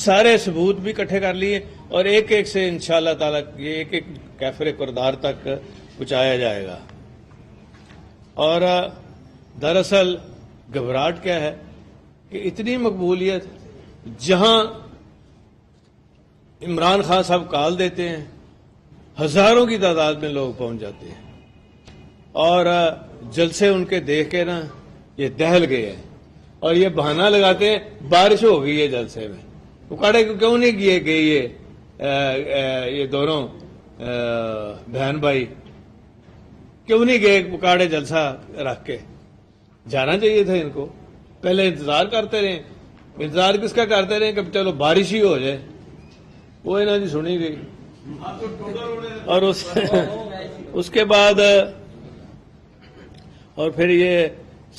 سارے ثبوت بھی اکٹھے کر لیے اور ایک ایک سے انشاءاللہ تعالی یہ ایک ایک کیفر کردار تک پہنچایا جائے گا۔ اور دراصل گھبراہٹ کیا ہے کہ اتنی مقبولیت جہاں عمران خان صاحب کال دیتے ہیں ہزاروں کی تعداد میں لوگ پہنچ جاتے ہیں اور جلسے ان کے دیکھ کے نا یہ دہل گئے ہیں اور یہ بہانہ لگاتے ہیں بارش ہو گئی ہے جلسے میں۔ اکاڑے کو کیوں نہیں کیے کہ یہ دونوں بہن بھائی کیوں نہیں گئے اکاڑے جلسہ رکھ کے؟ جانا چاہیے تھا ان کو، پہلے انتظار کرتے رہے۔ انتظار کس کا کرتے رہے کہ چلو بارش ہی ہو جائے، وہ انہوں نے سنی گئی۔ اور اس کے بعد اور پھر یہ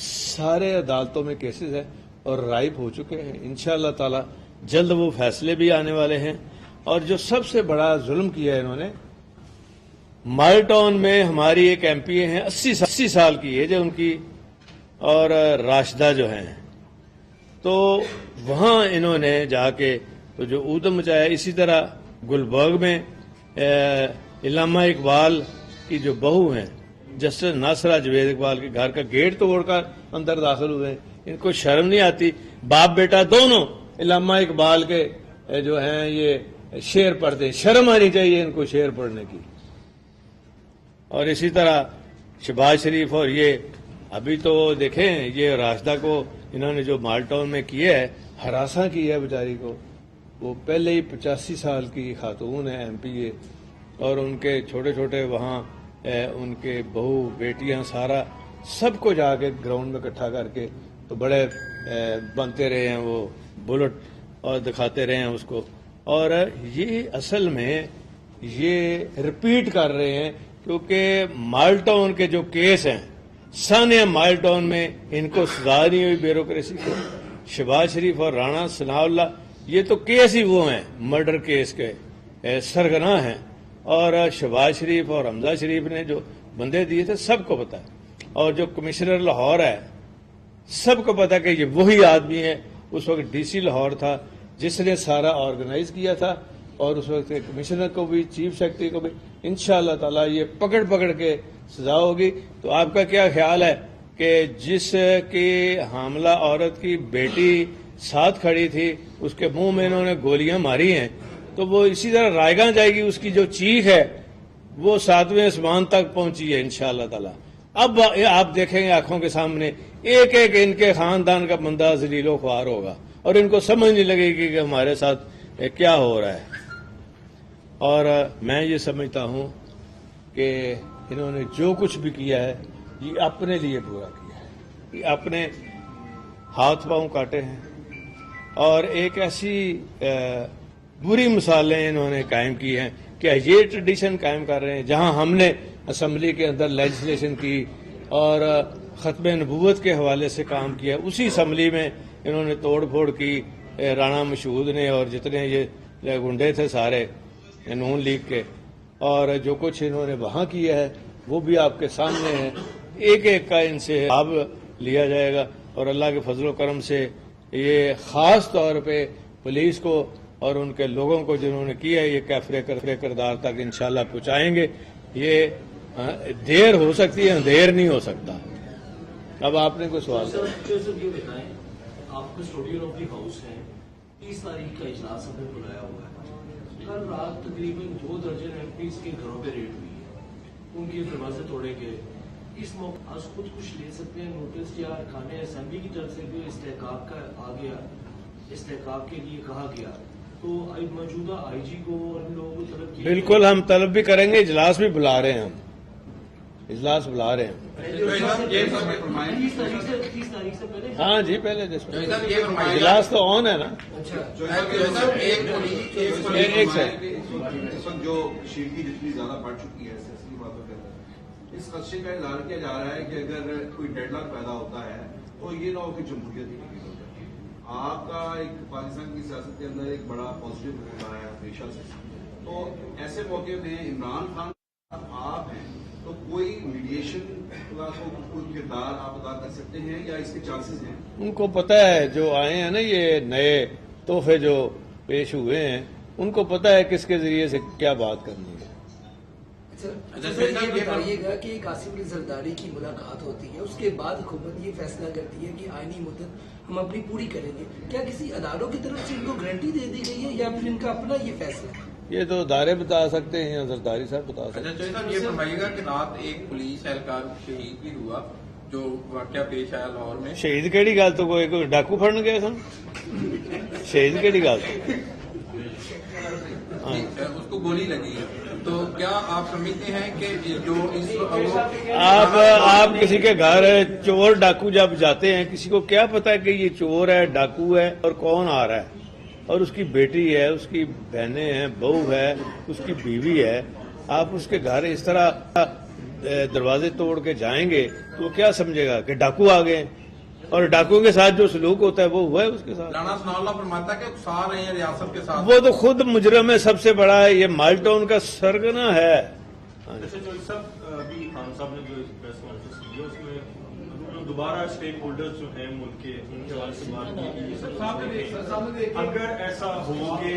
سارے عدالتوں میں کیسز ہیں اور رائپ ہو چکے ہیں، انشاءاللہ تعالی جلد وہ فیصلے بھی آنے والے ہیں۔ اور جو سب سے بڑا ظلم کیا ہے انہوں نے، مال ٹاؤن میں ہماری ایک ایم پی ہیں 80 سال کی ہے جو ان کی، اور راشدہ جو ہیں، تو وہاں انہوں نے جا کے تو جو اودم مچایا۔ اسی طرح گلبرگ میں علامہ اقبال کی جو بہو ہیں جسٹس ناصرہ جوید اقبال کے گھر کا گیٹ توڑ کر اندر داخل ہوئے۔ ان کو شرم نہیں آتی؟ باپ بیٹا دونوں علامہ اقبال کے جو ہیں یہ شعر پڑھتے ہیں، شرم آنی چاہیے ان کو شعر پڑھنے کی۔ اور اسی طرح شہباز شریف اور یہ ابھی تو دیکھیں یہ راشدہ کو انہوں نے جو مال ٹاؤن میں کیا ہے، ہراساں کیا ہے بیچاری کو۔ وہ پہلے ہی 85 سال کی خاتون ہے ایم پی اے، اور ان کے چھوٹے چھوٹے وہاں ان کے بہو بیٹیاں سارا سب کو جا کے گراؤنڈ میں اکٹھا کر کے تو بڑے بنتے رہے ہیں وہ بلٹ اور دکھاتے رہے ہیں اس کو۔ اور یہ اصل میں یہ ریپیٹ کر رہے ہیں کیونکہ مال ٹاؤن کے جو کیس ہیں ثانیہ مال ٹاؤن میں ان کو سزا نہیں ہوئی بیوروکریسی کو۔ شہباز شریف اور رانا ثناء اللہ یہ تو کیس ہی وہ ہیں مرڈر کیس کے سرگناہ ہیں، اور شہباز شریف اور حمزہ شریف نے جو بندے دیے تھے سب کو پتا ہے، اور جو کمشنر لاہور ہے سب کو پتا کہ یہ وہی آدمی ہے، اس وقت ڈی سی لاہور تھا جس نے سارا آرگنائز کیا تھا، اور اس وقت کمشنر کو بھی چیف سیکرٹری کو بھی۔ انشاءاللہ تعالی یہ پکڑ کے سزا ہوگی۔ تو آپ کا کیا خیال ہے کہ جس کی حاملہ عورت کی بیٹی ساتھ کھڑی تھی اس کے منہ میں انہوں نے گولیاں ماری ہیں، تو وہ اسی طرح رائے گاں جائے گی، اس کی جو چیخ ہے وہ 7ویں آسمان تک پہنچی ہے انشاءاللہ تعالی۔ اب آپ دیکھیں گے آنکھوں کے سامنے ایک ایک ان کے خاندان کا بندہ ذلیل و خوار ہوگا، اور ان کو سمجھ نہیں لگے گی کہ ہمارے ساتھ کیا ہو رہا ہے۔ اور میں یہ سمجھتا ہوں کہ انہوں نے جو کچھ بھی کیا ہے یہ اپنے لیے پورا کیا ہے، یہ اپنے ہاتھ پاؤں کاٹے ہیں، اور ایک ایسی بری مثالیں انہوں نے قائم کی ہیں کہ یہ ٹریڈیشن قائم کر رہے ہیں جہاں ہم نے اسمبلی کے اندر لیجسلیشن کی اور ختم نبوت کے حوالے سے کام کیا، اسی اسمبلی میں انہوں نے توڑ پھوڑ کی رانا مشہود نے اور جتنے یہ گنڈے تھے سارے نون لیگ کے، اور جو کچھ انہوں نے وہاں کیا ہے وہ بھی آپ کے سامنے ہے۔ ایک ایک کا ان سے حساب لیا جائے گا، اور اللہ کے فضل و کرم سے یہ خاص طور پہ پولیس کو اور ان کے لوگوں کو جنہوں نے کیا ہے یہ کیفر کردار تک انشاءاللہ پہنچائیں گے۔ یہ دیر ہو سکتی ہے، دیر نہیں ہو سکتا۔ اب آپ نے کوئی سوال؟ یہ بتائیں، آپ کسٹوڈین آف دی ہاؤس ہیں، 30 تاریخ کا اجلاس ہم نے بلایا ہوا ہے۔ کل رات تقریباً 2 درجن ایم پیز کے گھروں پہ ریڈ ہوئی ہے، ان کے دروازے توڑے گئے۔ اس موقع آج خود کچھ لے سکتے ہیں نوٹس، یا ارکان اسمبلی کی طرف سے بھی استحقاق کا آ گیا، استحقاق کے لیے کہا گیا، تو موجودہ آئی جی کو اور ان لوگوں کو طلب کی؟ بالکل ہم طلب بھی کریں گے، اجلاس بھی بلا رہے ہیں، ہم اجلاس بلا رہے ہیں۔ 30 تاریخ سے پہلے؟ ہاں جی، پہلے اجلاس تو آن ہے نا۔ ایک سیکنڈ، جو شیر کی جتنی زیادہ بڑھ چکی ہے سیاسی باتوں کے اندر، اس خدشے کا اظہار کیا جا رہا ہے کہ اگر کوئی ڈیڈ لاک پیدا ہوتا ہے تو یہ نہ ہو کہ جمہوریت ہی نہیں ہو جاتی۔ آپ کا ایک پاکستان کی سیاست کے اندر ایک بڑا پازیٹو رول رہا ہے ہمیشہ سے، تو ایسے موقع میں عمران خان آپ ہیں تو کوئی میڈیشن کا کوئی کردار آپ ادا کر سکتے ہیں یا اس کے چانسز ہیں؟ ان کو پتہ ہے جو آئے ہیں نا یہ نئے تحفے جو پیش ہوئے ہیں ان کو پتا ہے کس کے ذریعے سے کیا بات کرنی ہے. اچھا سر یہ بتائیے گا کہ ایک آصف علی زرداری کی ملاقات ہوتی ہے، اس کے بعد حکومت یہ فیصلہ کرتی ہے کہ آئینی مدت ہم اپنی پوری کریں گے، کیا کسی اداروں کی طرف سے ان کو گارنٹی دے دی گئی ہے یا پھر ان کا اپنا یہ فیصلہ ہے؟ یہ تو ادارے بتا سکتے ہیں یا زرداری صاحب بتا سکتے ہیں. اچھا صاحب یہ فرمائیے گا کہ رات ایک پولیس اہلکار شہید بھی ہوا جو واقعہ پیش آیا لاہور میں. شہید کیڑی گل تو کوئی ڈاکو پھڑن گئے سن؟ شہید کیڑی گل اس کو گولی لگی ہے، تو کیا آپ سمجھتے ہیں کہ جو اس آپ کسی کے گھر چور ڈاکو جب جاتے ہیں کسی کو کیا پتا کہ یہ چور ہے ڈاکو ہے اور کون آ رہا ہے، اور اس کی بیٹی ہے، اس کی بہنیں ہیں، بہو ہے، اس کی بیوی ہے، آپ اس کے گھر اس طرح دروازے توڑ کے جائیں گے تو وہ کیا سمجھے گا کہ ڈاکو آ گئے، اور ڈاکو کے ساتھ جو سلوک ہوتا ہے وہ ہوا ہے اس کے ساتھ. رانا ثناء اللہ فرماتا ہے کہ اکسا رہے ہیں ریاست کے ساتھ. وہ تو خود مجرم ہے سب سے بڑا ہے، یہ مال ٹاؤن کا سرگنا ہے. جیسے جو سب ابھی خان صاحب نے جو پریس کانفرنس کی ہے اس میں دوبارہ اسٹیک ہولڈرز جو ہیں ملک کے ان کے حوالے سے بات کی کہ اگر ایسا ہو کہ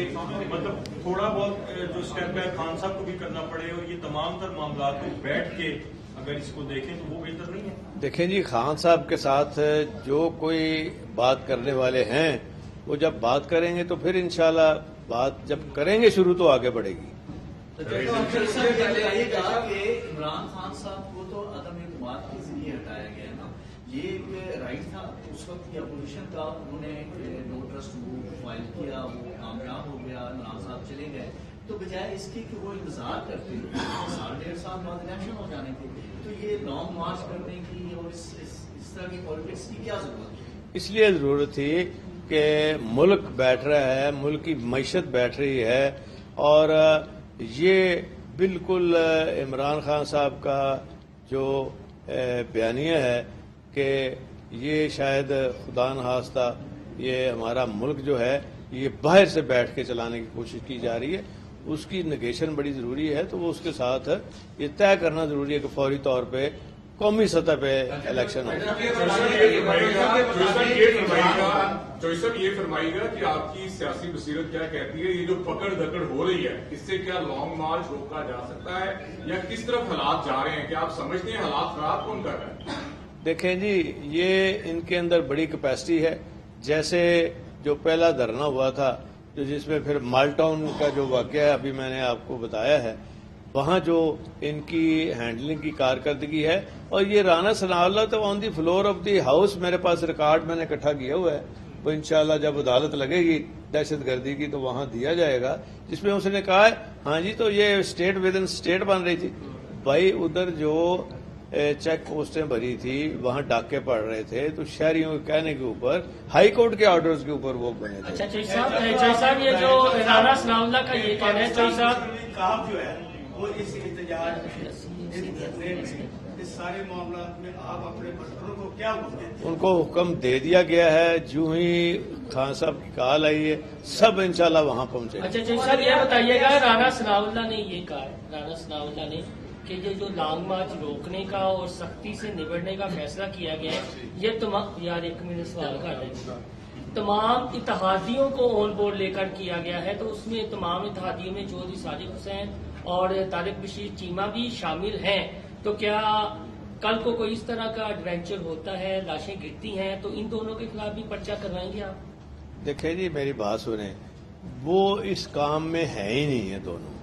مطلب تھوڑا بہت جو اسٹیپ بیک خان صاحب کو بھی کرنا پڑے اور یہ تمام تر معاملات کو بیٹھ کے اگر اس کو دیکھیں تو وہ بہتر نہیں ہے. دیکھیں جی خان صاحب کے ساتھ جو کوئی بات کرنے والے ہیں وہ جب بات کریں گے تو پھر انشاءاللہ بات جب کریں گے شروع تو آگے بڑھے گی. عمران خان صاحب کو تو عدم اعتماد کے ذریعے ہٹایا گیا نا، یہ ایک رائٹ تھا اس وقت کی اپوزیشن کا، انہوں نے نو ٹرسٹ فائل کیا، وہ کامیاب ہو گیا، عمران صاحب چلے گئے، تو بجائے اس کے کہ وہ انتظار کرتے 1.5 سال بعد الیکشن ہو جانے تھے، تو یہ لانگ مارچ کرنے کی اور اس طرح کی پالیٹکس کی کیا ضرورت ہے؟ اس لیے ضرورت تھی کہ ملک بیٹھ رہا ہے، ملک کی معیشت بیٹھ رہی ہے، اور یہ بالکل عمران خان صاحب کا جو بیانیہ ہے کہ یہ شاید خدا نخواستہ یہ ہمارا ملک جو ہے یہ باہر سے بیٹھ کے چلانے کی کوشش کی جا رہی ہے، اس کی نگیشن بڑی ضروری ہے. تو وہ اس کے ساتھ یہ طے کرنا ضروری ہے کہ فوری طور پہ قومی سطح پہ الیکشن ہو. جوئی صاحب یہ فرمائیے گا کہ آپ کی سیاسی بصیرت کیا کہتی ہے، یہ جو پکڑ دکڑ ہو رہی ہے اس سے کیا لانگ مارچ روکا جا سکتا ہے یا کس طرف حالات جا رہے ہیں؟ کیا آپ سمجھتے ہیں حالات خراب کون کر رہے ہیں؟ دیکھیں جی یہ ان کے اندر بڑی کیپیسٹی ہے. جیسے جو پہلا دھرنا ہوا تھا جو جس میں پھر مال ٹاؤن کا جو واقعہ ہے ابھی میں نے آپ کو بتایا ہے، وہاں جو ان کی ہینڈلنگ کی کارکردگی ہے، اور یہ رانا ثناء اللہ تو آن دی فلور آف دی ہاؤس میرے پاس ریکارڈ میں نے اکٹھا کیا ہوا ہے، وہ انشاءاللہ جب عدالت لگے گی دہشت گردی کی تو وہاں دیا جائے گا، جس میں اس نے کہا ہے ہاں جی تو یہ اسٹیٹ ود ان اسٹیٹ بن رہی تھی. بھائی ادھر جو چیک پوسٹیں بھری تھی وہاں ڈاکے پڑ رہے تھے تو شہریوں کے کہنے کے اوپر ہائی کورٹ کے آرڈرز کے اوپر وہ بنے تھے. اچھا چوئی صاحب یہ جو رانا ثناء اللہ کا یہ کہنا ہے چوئی صاحب جو ہے وہ اس احتجاج اس سارے معاملات میں آپ اپنے برسروں کو کیا بولتے ہیں؟ ان کو حکم دے دیا گیا ہے، جو ہی خان صاحب کی کال آئی ہے سب انشاءاللہ وہاں پہنچے. اچھا چوئی صاحب یہ بتائیے گا رانا ثناء اللہ نے یہ کہا، رانا ثناء اللہ نے کہ یہ جو لانگ مارچ روکنے کا اور سختی سے نبڑنے کا فیصلہ کیا گیا ہے یہ تمام یار ایک منٹ سوال کر رہے ہیں تمام اتحادیوں کو آن بورڈ لے کر کیا گیا ہے، تو اس میں تمام اتحادیوں میں چودھری صادق حسین اور طارق بشیر چیمہ بھی شامل ہیں، تو کیا کل کو کوئی اس طرح کا ایڈونچر ہوتا ہے، لاشیں گرتی ہیں تو ان دونوں کے خلاف بھی پرچہ کروائیں گے آپ؟ دیکھیں جی میری بات سنیں، وہ اس کام میں ہے ہی نہیں ہے دونوں،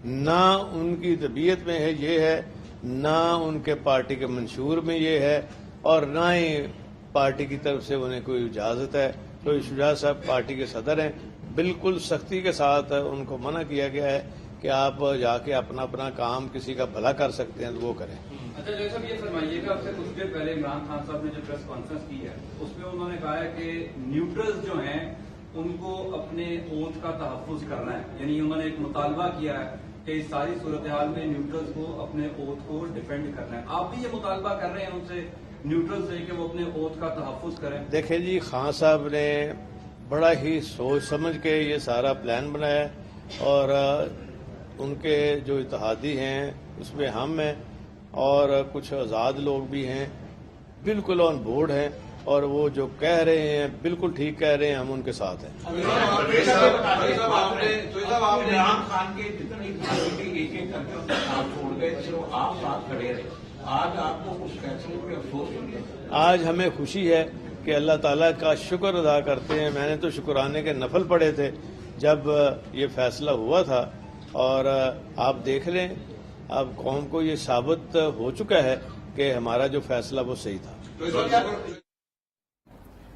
نہ ان کی طبیعت میں ہے یہ ہے، نہ ان کے پارٹی کے منشور میں یہ ہے، اور نہ ہی پارٹی کی طرف سے انہیں کوئی اجازت ہے. تو شجاعت صاحب پارٹی کے صدر ہیں، بالکل سختی کے ساتھ ان کو منع کیا گیا ہے کہ آپ جا کے اپنا اپنا کام کسی کا بھلا کر سکتے ہیں تو وہ کریں. اچھا جیسا صاحب یہ فرمائیے گا، اب سے کچھ دیر پہلے عمران خان صاحب نے جو پریس کانفرنس کی ہے اس میں انہوں نے کہا ہے کہ نیوٹرلز جو ہیں ان کو اپنے اوتھ کا تحفظ کرنا ہے، یعنی انہوں نے ایک مطالبہ کیا ہے کہ اس ساری صورتحال میں نیوٹرلز کو اپنے اوتھ کو ڈیفینڈ کرنا ہے. آپ بھی یہ مطالبہ کر رہے ہیں ان سے نیوٹرل سے کہ وہ اپنے اوتھ کا تحفظ کریں؟ دیکھیں جی خان صاحب نے بڑا ہی سوچ سمجھ کے یہ سارا پلان بنایا ہے، اور ان کے جو اتحادی ہیں اس میں ہم ہیں اور کچھ آزاد لوگ بھی ہیں، بالکل آن بورڈ ہیں. اور وہ جو کہہ رہے ہیں بالکل ٹھیک کہہ رہے ہیں, ہم ان کے ساتھ ہیں. عمران خان کے جتنی ایک ایک کر کے آپ چھوڑ گئے چلو آپ ساتھ کھڑے رہے, آج آپ کو اس فیصلے پہ افسوس ہو گیا. آج ہمیں خوشی ہے کہ اللہ تعالیٰ کا شکر ادا کرتے ہیں. میں نے تو شکرانے کے نفل پڑھے تھے جب یہ فیصلہ ہوا تھا, اور آپ دیکھ لیں اب قوم کو یہ ثابت ہو چکا ہے کہ ہمارا جو فیصلہ وہ صحیح تھا.